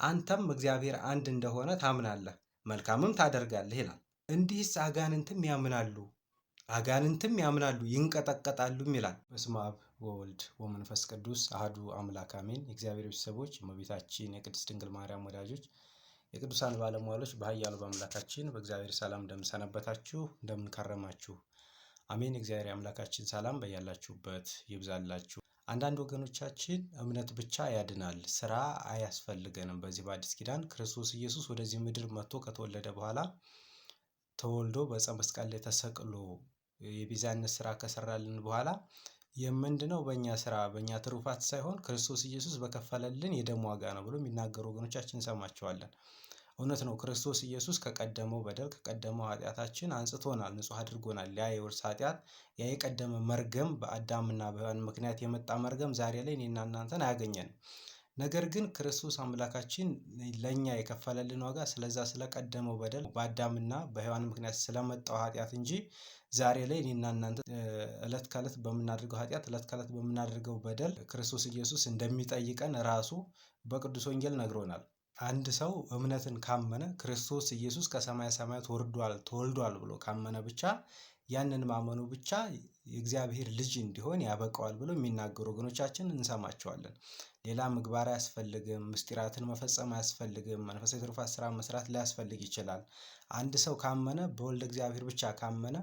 አንተም እግዚአብሔር አንድ እንደሆነ ታምናለህ፣ መልካምም ታደርጋለህ ይላል። እንዲህስ አጋንንትም ያምናሉ ይንቀጠቀጣሉም ይላል። በስመ አብ ወወልድ ወመንፈስ ቅዱስ አሐዱ አምላክ አሜን። የእግዚአብሔር ቤተሰቦች፣ እመቤታችን የቅድስት ድንግል ማርያም ወዳጆች፣ የቅዱሳን ባለሟሎች በኃያሉ በአምላካችን በእግዚአብሔር ሰላም እንደምን ሰነበታችሁ? እንደምን ከረማችሁ? አሜን። እግዚአብሔር አምላካችን ሰላም በያላችሁበት ይብዛላችሁ። አንዳንድ ወገኖቻችን እምነት ብቻ ያድናል፣ ስራ አያስፈልገንም። በዚህ በአዲስ ኪዳን ክርስቶስ ኢየሱስ ወደዚህ ምድር መጥቶ ከተወለደ በኋላ ተወልዶ በዕፀ መስቀል ላይ ተሰቅሎ የቤዛነት ስራ ከሰራልን በኋላ የምንድነው በእኛ ስራ በእኛ ትሩፋት ሳይሆን ክርስቶስ ኢየሱስ በከፈለልን የደም ዋጋ ነው ብሎ የሚናገሩ ወገኖቻችን እንሰማቸዋለን። እውነት ነው። ክርስቶስ ኢየሱስ ከቀደመው በደል ከቀደመው ኃጢአታችን አንጽቶናል፣ ንጹሕ አድርጎናል። ያ የውርስ ኃጢአት ያ የቀደመ መርገም በአዳምና በሔዋን ምክንያት የመጣ መርገም ዛሬ ላይ እኔና እናንተን አያገኘንም። ነገር ግን ክርስቶስ አምላካችን ለእኛ የከፈለልን ዋጋ ስለዛ ስለቀደመው በደል በአዳምና በሔዋን ምክንያት ስለመጣው ኃጢአት እንጂ ዛሬ ላይ እኔና እናንተ ዕለት ከዕለት በምናደርገው ኃጢአት ዕለት ከዕለት በምናደርገው በደል ክርስቶስ ኢየሱስ እንደሚጠይቀን ራሱ በቅዱስ ወንጌል ነግሮናል። አንድ ሰው እምነትን ካመነ ክርስቶስ ኢየሱስ ከሰማየ ሰማያት ወርዷል ተወልዷል ብሎ ካመነ ብቻ ያንን ማመኑ ብቻ የእግዚአብሔር ልጅ እንዲሆን ያበቃዋል ብሎ የሚናገሩ ወገኖቻችን እንሰማቸዋለን። ሌላ ምግባር አያስፈልግም፣ ምስጢራትን መፈጸም አያስፈልግም፣ መንፈሳዊ ትሩፋት ስራ መስራት ሊያስፈልግ ይችላል። አንድ ሰው ካመነ በወልደ እግዚአብሔር ብቻ ካመነ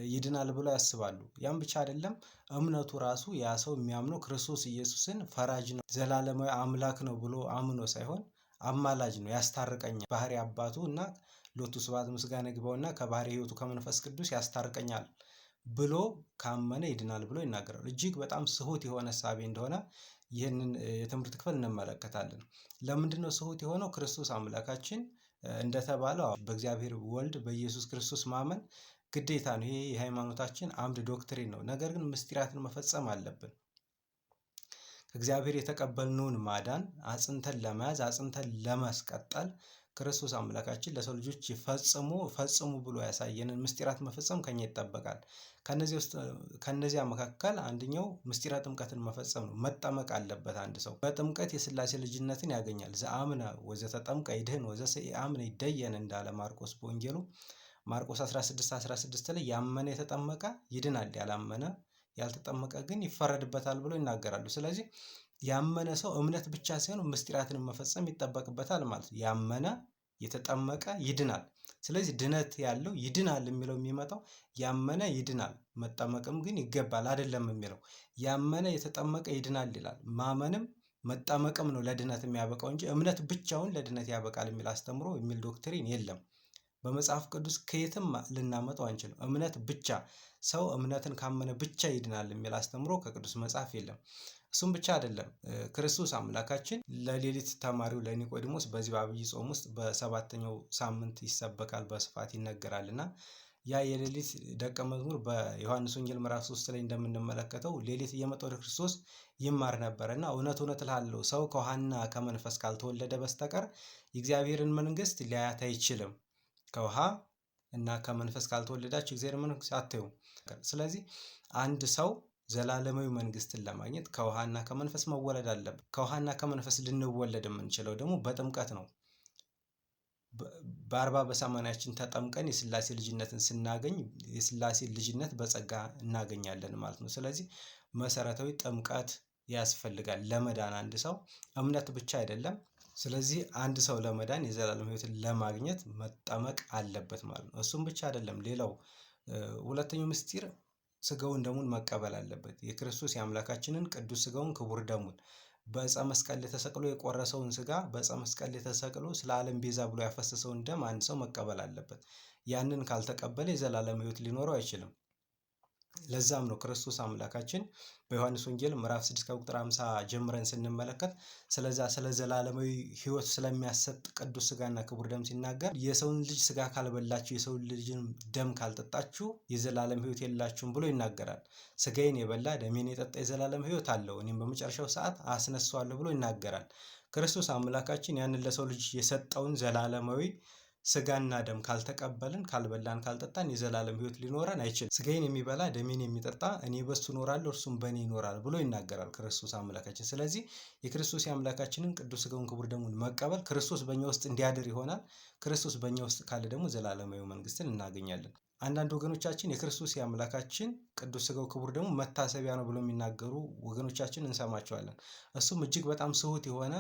ይድናል ብሎ ያስባሉ። ያም ብቻ አይደለም፣ እምነቱ ራሱ ያ ሰው የሚያምነው ክርስቶስ ኢየሱስን ፈራጅ ነው፣ ዘላለማዊ አምላክ ነው ብሎ አምኖ ሳይሆን አማላጅ ነው፣ ያስታርቀኛል፣ ባህሪ አባቱ እና ሎቱ ስብሐት ምስጋና ይግባውና ከባህሪ ሕይወቱ ከመንፈስ ቅዱስ ያስታርቀኛል ብሎ ካመነ ይድናል ብሎ ይናገራል። እጅግ በጣም ስሁት የሆነ እሳቤ እንደሆነ ይህንን የትምህርት ክፍል እንመለከታለን። ለምንድን ነው ስሁት የሆነው? ክርስቶስ አምላካችን እንደተባለው በእግዚአብሔር ወልድ በኢየሱስ ክርስቶስ ማመን ግዴታ ነው። ይሄ የሃይማኖታችን አምድ ዶክትሪን ነው። ነገር ግን ምስጢራትን መፈጸም አለብን። ከእግዚአብሔር የተቀበልነውን ማዳን አጽንተን ለመያዝ አጽንተን ለማስቀጠል ክርስቶስ አምላካችን ለሰው ልጆች ፈጽሙ ብሎ ያሳየንን ምስጢራት መፈጸም ከኛ ይጠበቃል። ከነዚያ መካከል አንደኛው ምስጢረ ጥምቀትን መፈጸም ነው። መጠመቅ አለበት። አንድ ሰው በጥምቀት የሥላሴ ልጅነትን ያገኛል። ዘአምነ ወዘተጠምቀ ይድኅን ወዘኢአምነ ይደየን እንዳለ ማርቆስ በወንጌሉ ማርቆስ 16:16 ላይ ያመነ የተጠመቀ ይድናል፣ ያላመነ ያልተጠመቀ ግን ይፈረድበታል ብሎ ይናገራሉ። ስለዚህ ያመነ ሰው እምነት ብቻ ሳይሆን ምስጢራትን መፈጸም ይጠበቅበታል ማለት ነው። ያመነ የተጠመቀ ይድናል። ስለዚህ ድነት ያለው ይድናል የሚለው የሚመጣው ያመነ ይድናል፣ መጠመቅም ግን ይገባል አይደለም የሚለው። ያመነ የተጠመቀ ይድናል ይላል። ማመንም መጠመቅም ነው ለድነት የሚያበቃው እንጂ እምነት ብቻውን ለድነት ያበቃል የሚል አስተምሮ የሚል ዶክትሪን የለም። በመጽሐፍ ቅዱስ ከየትም ልናመጣው አንችልም። እምነት ብቻ ሰው እምነትን ካመነ ብቻ ይድናል የሚል አስተምሮ ከቅዱስ መጽሐፍ የለም። እሱም ብቻ አይደለም፣ ክርስቶስ አምላካችን ለሌሊት ተማሪው ለኒቆዲሞስ በዚህ በአብይ ጾም ውስጥ በሰባተኛው ሳምንት ይሰበካል፣ በስፋት ይነገራል እና ያ የሌሊት ደቀ መዝሙር በዮሐንስ ወንጌል ምዕራፍ 3 ላይ እንደምንመለከተው ሌሊት እየመጣ ወደ ክርስቶስ ይማር ነበር እና እውነት እውነት እልሃለሁ ሰው ከውሃና ከመንፈስ ካልተወለደ በስተቀር የእግዚአብሔርን መንግሥት ሊያያት አይችልም። ከውሃ እና ከመንፈስ ካልተወለዳችሁ እግዚአብሔር መንግሥት አታዩም። ስለዚህ አንድ ሰው ዘላለማዊ መንግስትን ለማግኘት ከውሃና ከመንፈስ መወለድ አለበት። ከውሃና ከመንፈስ ልንወለድ የምንችለው ደግሞ በጥምቀት ነው። በአርባ በሰማንያችን ተጠምቀን የሥላሴ ልጅነትን ስናገኝ የሥላሴ ልጅነት በጸጋ እናገኛለን ማለት ነው። ስለዚህ መሰረታዊ ጥምቀት ያስፈልጋል ለመዳን። አንድ ሰው እምነት ብቻ አይደለም። ስለዚህ አንድ ሰው ለመዳን የዘላለም ሕይወትን ለማግኘት መጠመቅ አለበት ማለት ነው። እሱም ብቻ አይደለም። ሌላው ሁለተኛው ምስጢር ስጋውን ደሙን መቀበል አለበት። የክርስቶስ የአምላካችንን ቅዱስ ስጋውን ክቡር ደሙን በዕፀ መስቀል ላይ ተሰቅሎ የቆረሰውን ስጋ በዕፀ መስቀል ላይ ተሰቅሎ ስለ ዓለም ቤዛ ብሎ ያፈሰሰውን ደም አንድ ሰው መቀበል አለበት። ያንን ካልተቀበለ የዘላለም ሕይወት ሊኖረው አይችልም። ለዛም ነው ክርስቶስ አምላካችን በዮሐንስ ወንጌል ምዕራፍ 6 ከቁጥር 50 ጀምረን ስንመለከት ስለ ዘላለማዊ ሕይወት ስለሚያሰጥ ቅዱስ ስጋና ክቡር ደም ሲናገር የሰውን ልጅ ስጋ ካልበላችሁ የሰውን ልጅን ደም ካልጠጣችሁ የዘላለም ሕይወት የላችሁም ብሎ ይናገራል። ስጋዬን የበላ ደሜን የጠጣ የዘላለም ሕይወት አለው፣ እኔም በመጨረሻው ሰዓት አስነሳዋለሁ ብሎ ይናገራል። ክርስቶስ አምላካችን ያንን ለሰው ልጅ የሰጠውን ዘላለማዊ ስጋና ደም ካልተቀበልን ካልበላን ካልጠጣን የዘላለም ሕይወት ሊኖረን አይችልም። ስጋዬን የሚበላ ደሜን የሚጠጣ እኔ በሱ እኖራለሁ እርሱም በእኔ ይኖራል ብሎ ይናገራል ክርስቶስ አምላካችን። ስለዚህ የክርስቶስ የአምላካችንን ቅዱስ ስጋውን ክቡር ደሙን መቀበል ክርስቶስ በእኛ ውስጥ እንዲያድር ይሆናል። ክርስቶስ በእኛ ውስጥ ካለ ደግሞ ዘላለማዊ መንግስትን እናገኛለን። አንዳንድ ወገኖቻችን የክርስቶስ የአምላካችን ቅዱስ ስጋው ክቡር ደግሞ መታሰቢያ ነው ብሎ የሚናገሩ ወገኖቻችን እንሰማቸዋለን። እሱም እጅግ በጣም ስሁት የሆነ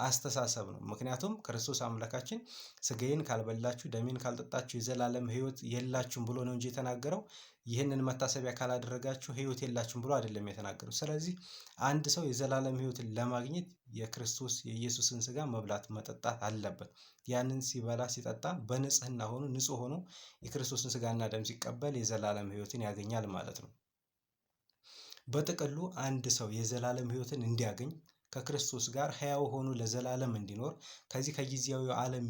አስተሳሰብ ነው። ምክንያቱም ክርስቶስ አምላካችን ስጋዬን ካልበላችሁ ደሜን ካልጠጣችሁ የዘላለም ሕይወት የላችሁም ብሎ ነው እንጂ የተናገረው ይህንን መታሰቢያ ካላደረጋችሁ ሕይወት የላችሁም ብሎ አይደለም የተናገረው። ስለዚህ አንድ ሰው የዘላለም ሕይወትን ለማግኘት የክርስቶስ የኢየሱስን ስጋ መብላት መጠጣት አለበት። ያንን ሲበላ ሲጠጣ በንጽህና ሆኖ ንጹህ ሆኖ የክርስቶስን ስጋና ደም ሲቀበል የዘላለም ሕይወትን ያገኛል ማለት ነው። በጥቅሉ አንድ ሰው የዘላለም ሕይወትን እንዲያገኝ ከክርስቶስ ጋር ሕያው ሆኖ ለዘላለም እንዲኖር ከዚህ ከጊዜያዊ ዓለም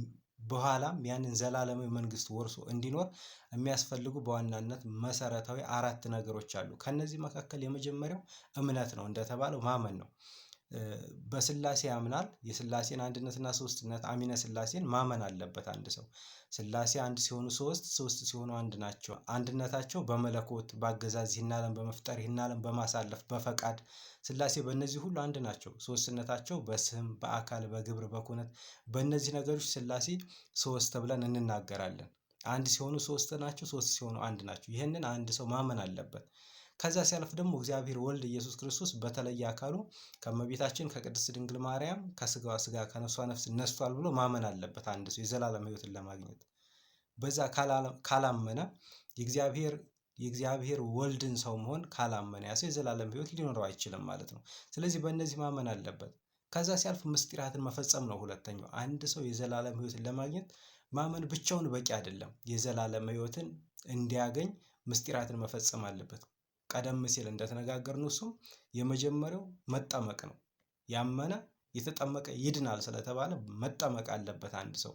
በኋላም ያንን ዘላለማዊ መንግስት ወርሶ እንዲኖር የሚያስፈልጉ በዋናነት መሰረታዊ 4 ነገሮች አሉ። ከነዚህ መካከል የመጀመሪያው እምነት ነው። እንደተባለው ማመን ነው። በስላሴ ያምናል። የስላሴን አንድነትና ሶስትነት አሚነ ስላሴን ማመን አለበት አንድ ሰው። ስላሴ አንድ ሲሆኑ ሶስት ሲሆኑ አንድ ናቸው። አንድነታቸው በመለኮት በአገዛዝ ይህን ዓለም በመፍጠር ይህን ዓለም በማሳለፍ በፈቃድ ስላሴ በእነዚህ ሁሉ አንድ ናቸው። ሶስትነታቸው በስም በአካል በግብር በኩነት በእነዚህ ነገሮች ስላሴ ሶስት ብለን እንናገራለን። አንድ ሲሆኑ ሶስት ናቸው፣ ሶስት ሲሆኑ አንድ ናቸው። ይህንን አንድ ሰው ማመን አለበት። ከዛ ሲያልፍ ደግሞ እግዚአብሔር ወልድ ኢየሱስ ክርስቶስ በተለየ አካሉ ከእመቤታችን ከቅድስት ድንግል ማርያም ከስጋዋ ስጋ ከነፍሷ ነፍስ ነስቷል ብሎ ማመን አለበት አንድ ሰው የዘላለም ሕይወትን ለማግኘት። በዛ ካላመነ የእግዚአብሔር ወልድን ሰው መሆን ካላመነ ያ ሰው የዘላለም ሕይወት ሊኖረው አይችልም ማለት ነው። ስለዚህ በእነዚህ ማመን አለበት። ከዛ ሲያልፍ ምስጢራትን መፈጸም ነው ሁለተኛው። አንድ ሰው የዘላለም ሕይወትን ለማግኘት ማመን ብቻውን በቂ አይደለም። የዘላለም ሕይወትን እንዲያገኝ ምስጢራትን መፈጸም አለበት። ቀደም ሲል እንደተነጋገርነው እሱም የመጀመሪያው መጠመቅ ነው። ያመነ የተጠመቀ ይድናል ስለተባለ መጠመቅ አለበት አንድ ሰው።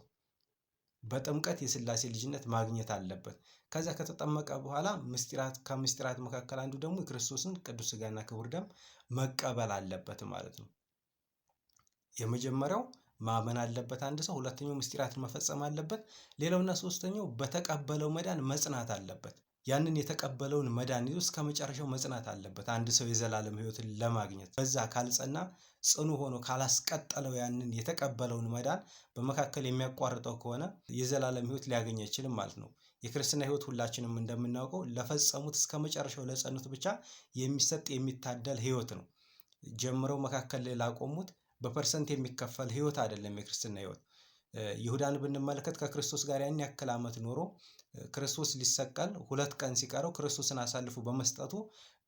በጥምቀት የስላሴ ልጅነት ማግኘት አለበት። ከዛ ከተጠመቀ በኋላ ከምስጢራት መካከል አንዱ ደግሞ የክርስቶስን ቅዱስ ስጋና ክቡር ደም መቀበል አለበት ማለት ነው። የመጀመሪያው ማመን አለበት አንድ ሰው። ሁለተኛው ምስጢራትን መፈጸም አለበት። ሌላውና ሶስተኛው በተቀበለው መዳን መጽናት አለበት። ያንን የተቀበለውን መዳን ይዞ እስከ መጨረሻው መጽናት አለበት አንድ ሰው የዘላለም ሕይወትን ለማግኘት። በዛ ካልጸና ጽኑ ሆኖ ካላስቀጠለው ያንን የተቀበለውን መዳን በመካከል የሚያቋርጠው ከሆነ የዘላለም ሕይወት ሊያገኝ አይችልም ማለት ነው። የክርስትና ሕይወት ሁላችንም እንደምናውቀው ለፈጸሙት እስከ መጨረሻው ለጸኑት ብቻ የሚሰጥ የሚታደል ሕይወት ነው። ጀምረው መካከል ላይ ላቆሙት በፐርሰንት የሚከፈል ሕይወት አይደለም የክርስትና ሕይወት። ይሁዳን ብንመለከት ከክርስቶስ ጋር ያን ያክል ዓመት ኖሮ ክርስቶስ ሊሰቀል 2 ቀን ሲቀረው ክርስቶስን አሳልፎ በመስጠቱ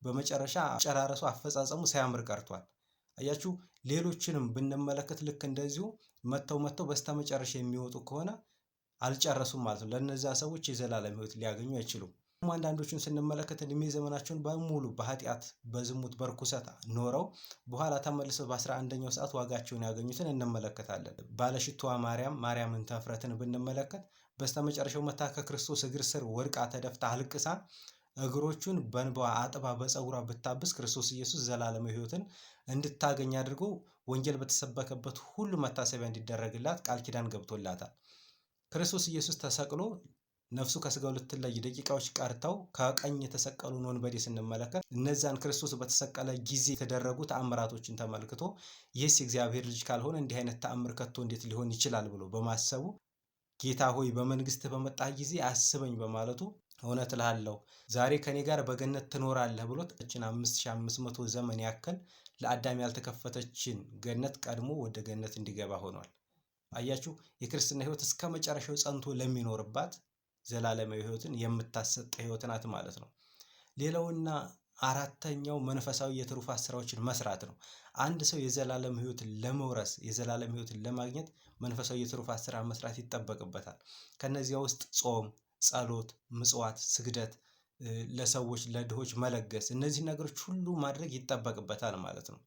በመጨረሻ አጨራረሱ አፈጻጸሙ ሳያምር ቀርቷል። አያችሁ፣ ሌሎችንም ብንመለከት ልክ እንደዚሁ መተው በስተመጨረሻ የሚወጡ ከሆነ አልጨረሱም ማለት ነው። ለእነዚያ ሰዎች የዘላለም ሕይወት ሊያገኙ አይችሉም። አንዳንዶቹን ስንመለከት እድሜ ዘመናቸውን በሙሉ በኃጢአት በዝሙት በርኩሰት ኖረው በኋላ ተመልሰው በ11ኛው ሰዓት ዋጋቸውን ያገኙትን እንመለከታለን። ባለሽቷዋ ማርያምን ተፍረትን ብንመለከት በስተመጨረሻው መታ ከክርስቶስ እግር ስር ወድቃ ተደፍታ አልቅሳ እግሮቹን በእንባዋ አጥባ በፀጉሯ ብታብስ ክርስቶስ ኢየሱስ ዘላለማዊ ሕይወትን እንድታገኝ አድርጎ ወንጌል በተሰበከበት ሁሉ መታሰቢያ እንዲደረግላት ቃል ኪዳን ገብቶላታል። ክርስቶስ ኢየሱስ ተሰቅሎ ነፍሱ ከስጋው ልትለይ ደቂቃዎች ቀርተው ከቀኝ የተሰቀሉን ወንበዴ ስንመለከት እነዛን ክርስቶስ በተሰቀለ ጊዜ የተደረጉ ተአምራቶችን ተመልክቶ ይህስ የእግዚአብሔር ልጅ ካልሆነ እንዲህ አይነት ተአምር ከቶ እንዴት ሊሆን ይችላል ብሎ በማሰቡ ጌታ ሆይ በመንግስት በመጣህ ጊዜ አስበኝ በማለቱ እውነት እልሃለሁ ዛሬ ከኔ ጋር በገነት ትኖራለህ ብሎት 5500 ዘመን ያክል ለአዳም ያልተከፈተችን ገነት ቀድሞ ወደ ገነት እንዲገባ ሆኗል። አያችሁ፣ የክርስትና ሕይወት እስከ መጨረሻው ጸንቶ ለሚኖርባት ዘላለማዊ ሕይወትን የምታሰጥ ሕይወት ናት ማለት ነው። ሌላውና አራተኛው መንፈሳዊ የትሩፋት ስራዎችን መስራት ነው። አንድ ሰው የዘላለም ሕይወትን ለመውረስ የዘላለም ሕይወትን ለማግኘት መንፈሳዊ የትሩፋት ስራ መስራት ይጠበቅበታል። ከነዚያ ውስጥ ጾም፣ ጸሎት፣ ምጽዋት፣ ስግደት፣ ለሰዎች ለድሆች መለገስ፣ እነዚህ ነገሮች ሁሉ ማድረግ ይጠበቅበታል ማለት ነው።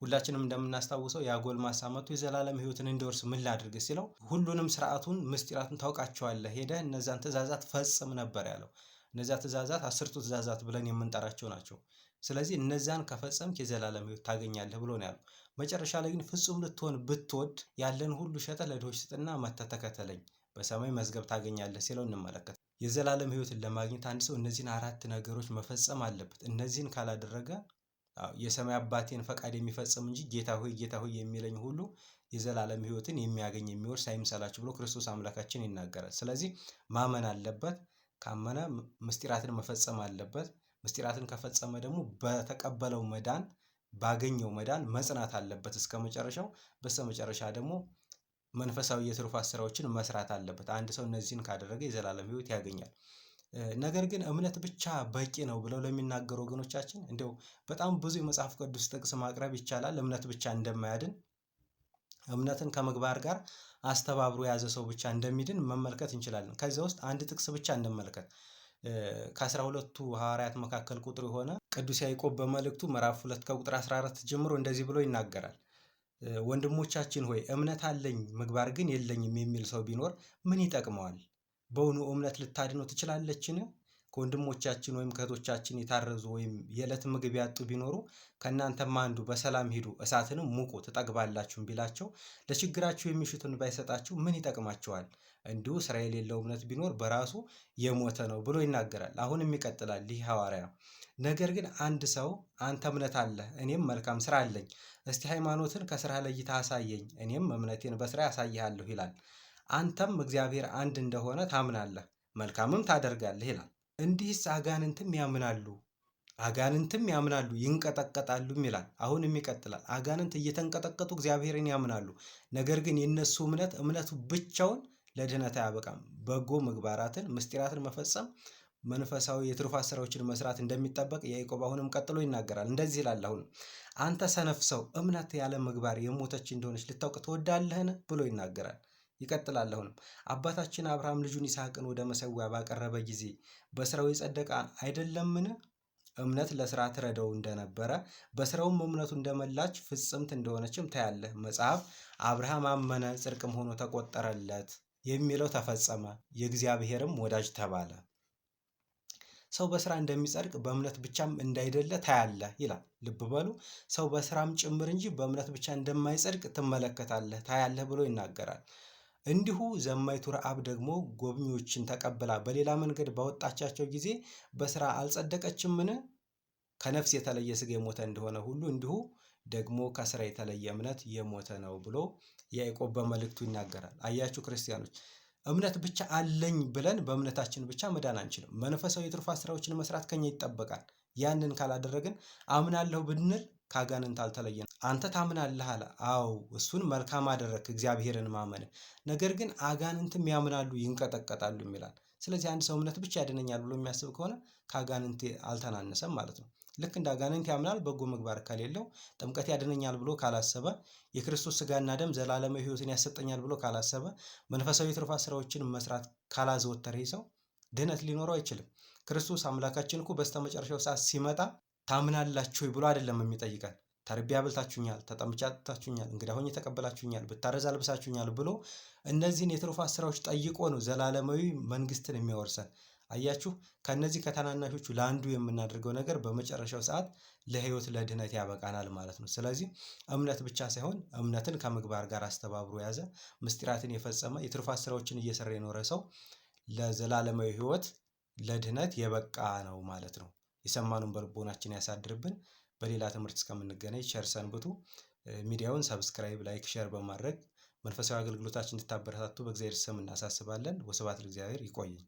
ሁላችንም እንደምናስታውሰው ያ ጎልማሳ መጥቶ የዘላለም ሕይወትን እንዲወርስ ምን ላድርግ ሲለው ሁሉንም ስርዓቱን ምስጢራቱን ታውቃቸዋለህ፣ ሄደህ እነዛን ትእዛዛት ፈጽም ነበር ያለው። እነዚያ ትእዛዛት 10ቱ ትእዛዛት ብለን የምንጠራቸው ናቸው። ስለዚህ እነዛን ከፈጸምክ የዘላለም ሕይወት ታገኛለህ ብሎ ነው ያለው። መጨረሻ ላይ ግን ፍጹም ልትሆን ብትወድ ያለን ሁሉ ሸጠህ ለድሆች ስጥና መጥተህ ተከተለኝ በሰማይ መዝገብ ታገኛለህ ሲለው እንመለከት። የዘላለም ሕይወትን ለማግኘት አንድ ሰው እነዚህን 4 ነገሮች መፈጸም አለበት። እነዚህን ካላደረገ የሰማይ አባቴን ፈቃድ የሚፈጽም እንጂ ጌታ ሆይ የሚለኝ ሁሉ የዘላለም ሕይወትን የሚያገኝ የሚወርስ አይምሰላችሁ ብሎ ክርስቶስ አምላካችን ይናገራል። ስለዚህ ማመን አለበት። ካመነ ምስጢራትን መፈጸም አለበት። ምስጢራትን ከፈጸመ ደግሞ በተቀበለው መዳን ባገኘው መዳን መጽናት አለበት እስከ መጨረሻው። በስተመጨረሻ ደግሞ መንፈሳዊ የትሩፋት ስራዎችን መስራት አለበት። አንድ ሰው እነዚህን ካደረገ የዘላለም ሕይወት ያገኛል። ነገር ግን እምነት ብቻ በቂ ነው ብለው ለሚናገሩ ወገኖቻችን እንዲያው በጣም ብዙ የመጽሐፍ ቅዱስ ጥቅስ ማቅረብ ይቻላል። እምነት ብቻ እንደማያድን፣ እምነትን ከምግባር ጋር አስተባብሮ የያዘ ሰው ብቻ እንደሚድን መመልከት እንችላለን። ከዚያ ውስጥ አንድ ጥቅስ ብቻ እንመልከት። ከ12ቱ ሐዋርያት መካከል ቁጥር የሆነ ቅዱስ ያዕቆብ በመልእክቱ ምዕራፍ 2 ከቁጥር 14 ጀምሮ እንደዚህ ብሎ ይናገራል። ወንድሞቻችን ሆይ እምነት አለኝ ምግባር ግን የለኝም የሚል ሰው ቢኖር ምን ይጠቅመዋል? በውኑ እምነት ልታድነው ትችላለችን? ከወንድሞቻችን ወይም ከእህቶቻችን የታረዙ ወይም የዕለት ምግብ ያጡ ቢኖሩ ከእናንተም አንዱ በሰላም ሂዱ እሳትንም ሙቁ ትጠግባላችሁም ቢላቸው ለችግራችሁ የሚሹትን ባይሰጣችሁ ምን ይጠቅማቸዋል? እንዲሁ ስራ የሌለው እምነት ቢኖር በራሱ የሞተ ነው ብሎ ይናገራል። አሁንም ይቀጥላል ይህ ሐዋርያ። ነገር ግን አንድ ሰው አንተ እምነት አለህ፣ እኔም መልካም ስራ አለኝ፣ እስቲ ሃይማኖትን ከስራ ለይተህ አሳየኝ፣ እኔም እምነቴን በስራ ያሳይሃለሁ ይላል። አንተም እግዚአብሔር አንድ እንደሆነ ታምናለህ፣ መልካምም ታደርጋለህ ይላል። እንዲህስ አጋንንትም ያምናሉ ይንቀጠቀጣሉም ይላል። አሁንም ይቀጥላል። አጋንንት እየተንቀጠቀጡ እግዚአብሔርን ያምናሉ። ነገር ግን የነሱ እምነቱ ብቻውን ለድህነት አያበቃም። በጎ ምግባራትን ምስጢራትን መፈጸም መንፈሳዊ የትሩፋት ስራዎችን መስራት እንደሚጠበቅ ያዕቆብ አሁንም ቀጥሎ ይናገራል። እንደዚህ ይላል። አሁን አንተ ሰነፍ ሰው እምነት ያለ ምግባር የሞተች እንደሆነች ልታውቅ ትወዳለህን ብሎ ይናገራል። ይቀጥላል። አሁንም አባታችን አብርሃም ልጁን ይስሐቅን ወደ መሠዊያ ባቀረበ ጊዜ በስራው የጸደቀ አይደለምን? እምነት ለስራ ትረዳው እንደነበረ በስራውም እምነቱ እንደመላች ፍጽምት እንደሆነችም ታያለህ። መጽሐፍ አብርሃም አመነ ጽድቅም ሆኖ ተቆጠረለት የሚለው ተፈጸመ፣ የእግዚአብሔርም ወዳጅ ተባለ። ሰው በስራ እንደሚጸድቅ በእምነት ብቻም እንዳይደለ ታያለህ ይላል። ልብ በሉ፣ ሰው በስራም ጭምር እንጂ በእምነት ብቻ እንደማይጸድቅ ትመለከታለህ፣ ታያለህ ብሎ ይናገራል። እንዲሁ ዘማይቱ ረዓብ ደግሞ ጎብኚዎችን ተቀብላ በሌላ መንገድ ባወጣቻቸው ጊዜ በስራ አልጸደቀችምን? ከነፍስ የተለየ ስጋ የሞተ እንደሆነ ሁሉ እንዲሁ ደግሞ ከስራ የተለየ እምነት የሞተ ነው ብሎ ያዕቆብ በመልእክቱ ይናገራል። አያችሁ ክርስቲያኖች፣ እምነት ብቻ አለኝ ብለን በእምነታችን ብቻ መዳን አንችልም። መንፈሳዊ የትሩፋት ስራዎችን መስራት ከኛ ይጠበቃል። ያንን ካላደረግን አምናለሁ ብንል ከአጋንንት አልተለየንም። አንተ ታምናለህ አለ። አዎ እሱን መልካም አደረግክ፣ እግዚአብሔርን ማመን። ነገር ግን አጋንንትም ያምናሉ ይንቀጠቀጣሉ ይላል። ስለዚህ አንድ ሰው እምነት ብቻ ያድነኛል ብሎ የሚያስብ ከሆነ ከአጋንንት አልተናነሰም ማለት ነው። ልክ እንደ አጋንንት ያምናል፣ በጎ ምግባር ከሌለው ጥምቀት ያድነኛል ብሎ ካላሰበ፣ የክርስቶስ ስጋና ደም ዘላለማዊ ሕይወትን ያሰጠኛል ብሎ ካላሰበ፣ መንፈሳዊ የትሩፋት ስራዎችን መስራት ካላዘወተረ ሰው ድህነት ሊኖረው አይችልም። ክርስቶስ አምላካችን እኮ በስተመጨረሻው ሰዓት ሲመጣ ታምናላችሁ ብሎ አይደለም የሚጠይቀን። ተርቤ አብልታችሁኛል፣ ተጠምቼ አጠጥታችሁኛል፣ እንግዳ ሆኜ ተቀበላችሁኛል፣ ብታረዝ አልብሳችሁኛል ብሎ እነዚህን የትሩፋት ስራዎች ጠይቆ ነው ዘላለማዊ መንግስትን የሚያወርሰን። አያችሁ፣ ከነዚህ ከታናናሾቹ ለአንዱ የምናደርገው ነገር በመጨረሻው ሰዓት ለህይወት ለድህነት ያበቃናል ማለት ነው። ስለዚህ እምነት ብቻ ሳይሆን እምነትን ከምግባር ጋር አስተባብሮ የያዘ ምስጢራትን የፈጸመ የትሩፋት ስራዎችን እየሰራ የኖረ ሰው ለዘላለማዊ ህይወት ለድህነት የበቃ ነው ማለት ነው። የሰማኑን በልቦናችን ያሳድርብን። በሌላ ትምህርት እስከምንገናኝ ቸር ሰንብቱ። ሚዲያውን ሰብስክራይብ፣ ላይክ፣ ሼር በማድረግ መንፈሳዊ አገልግሎታችን እንድታበረታቱ በእግዚአብሔር ስም እናሳስባለን። ወስብሐት ለእግዚአብሔር። ይቆየኝ።